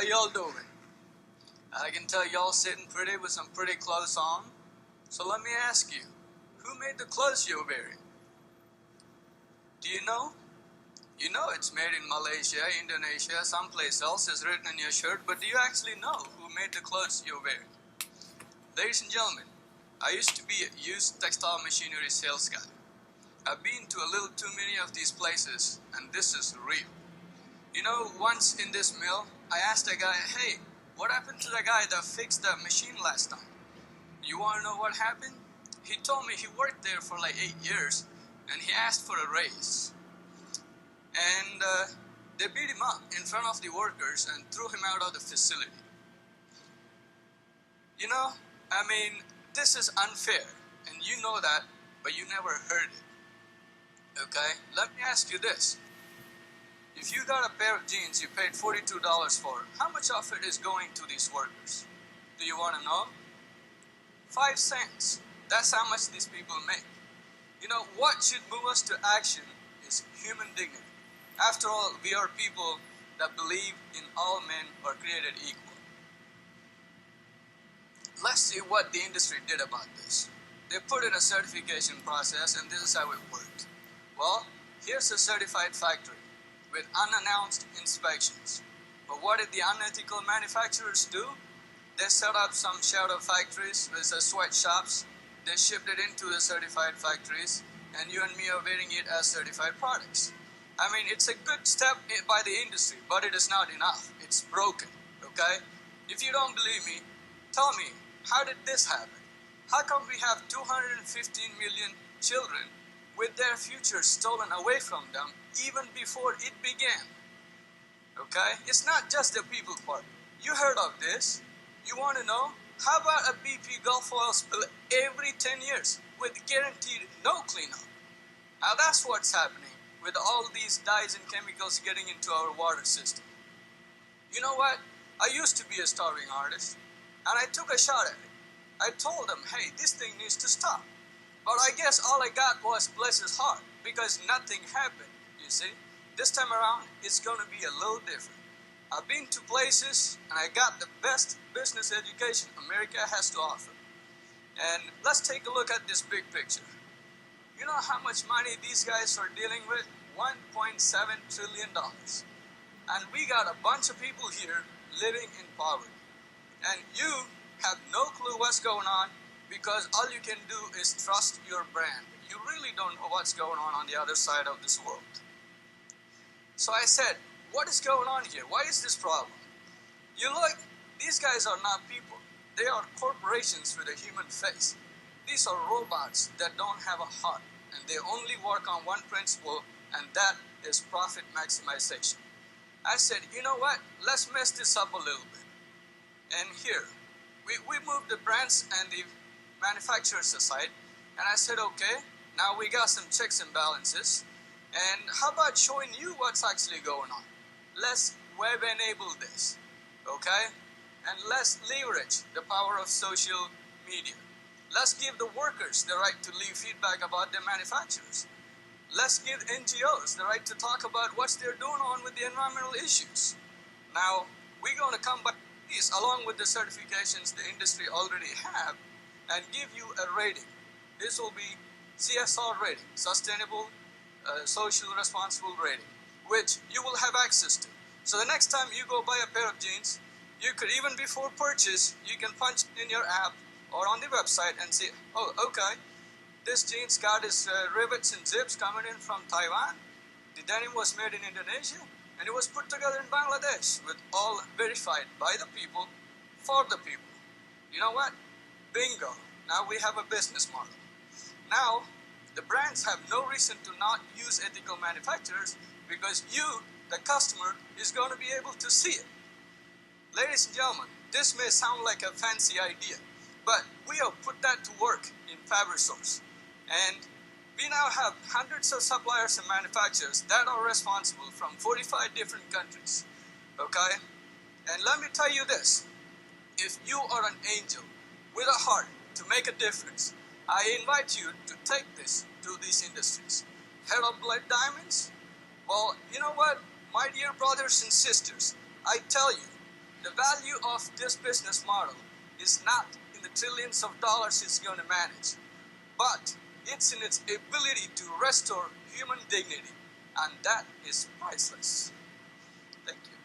How y'all doing? I can tell y'all sitting pretty with some pretty clothes on. So let me ask you, who made the clothes you're wearing? Do you know? You know it's made in Malaysia, Indonesia, someplace else is written on your shirt, but do you actually know who made the clothes you're wearing? Ladies and gentlemen, I used to be a used textile machinery sales guy. I've been to a little too many of these places, and this is real. You know, once in this mill, I asked a guy, hey, what happened to the guy that fixed the machine last time? You want to know what happened? He told me he worked there for like 8 years, and he asked for a raise. And they beat him up in front of the workers and threw him out of the facility. You know, I mean, this is unfair, and you know that, but you never heard it. Okay? Let me ask you this. If you got a pair of jeans you paid $42 for, how much of it is going to these workers? Do you want to know? 5 cents. That's how much these people make. You know, what should move us to action is human dignity. After all, we are people that believe in all men are created equal. Let's see what the industry did about this. They put in a certification process, and this is how it worked. Well, here's a certified factory with unannounced inspections. But what did the unethical manufacturers do? They set up some shadow factories with sweatshops. They shipped it into the certified factories, and you and me are wearing it as certified products. I mean, it's a good step by the industry, but it is not enough. It's broken, okay? If you don't believe me, tell me, how did this happen? How come we have 215 million children with their futures stolen away from them even before it began? Okay? It's not just the people part. You heard of this. You want to know? How about a BP Gulf oil spill every 10 years with guaranteed no cleanup? Now that's what's happening with all these dyes and chemicals getting into our water system. You know what? I used to be a starving artist, and I took a shot at it. I told them, hey, this thing needs to stop. But I guess all I got was bless his heart, because nothing happened, you see. This time around, it's going to be a little different. I've been to places, and I got the best business education America has to offer. And let's take a look at this big picture. You know how much money these guys are dealing with? $1.7 trillion. And we got a bunch of people here living in poverty. And you have no clue what's going on because all you can do is trust your brand. You really don't know what's going on the other side of this world. So I said, what is going on here? Why is this problem? You look, these guys are not people. They are corporations with a human face. These are robots that don't have a heart, and they only work on one principle, and that is profit maximization. I said, you know what? Let's mess this up a little bit. And here, we moved the brands and the manufacturers aside, and I said, okay, now we got some checks and balances, and how about showing you what's actually going on? Let's web enable this, okay? And let's leverage the power of social media. Let's give the workers the right to leave feedback about their manufacturers. Let's give NGOs the right to talk about what they're doing on with the environmental issues. Now, we're going to come back to these along with the certifications the industry already have and give you a rating. This will be CSR rating, Sustainable Social Responsible Rating, which you will have access to. So the next time you go buy a pair of jeans, you could, even before purchase, you can punch it in your app or on the website and say, oh, okay, this jeans got its rivets and zips coming in from Taiwan. The denim was made in Indonesia, and it was put together in Bangladesh with all verified by the people, for the people. You know what? Bingo. Now we have a business model. Now, the brands have no reason to not use ethical manufacturers because you, the customer, is going to be able to see it. Ladies and gentlemen, this may sound like a fancy idea, but we have put that to work in FabriSource. And we now have hundreds of suppliers and manufacturers that are responsible from 45 different countries. Okay? And let me tell you this. If you are an angel with a heart to make a difference, I invite you to take this to these industries. Head of Blood Diamonds? Well, you know what? My dear brothers and sisters, I tell you, The value of this business model is not in the trillions of dollars it's going to manage, but it's in its ability to restore human dignity, and that is priceless. Thank you.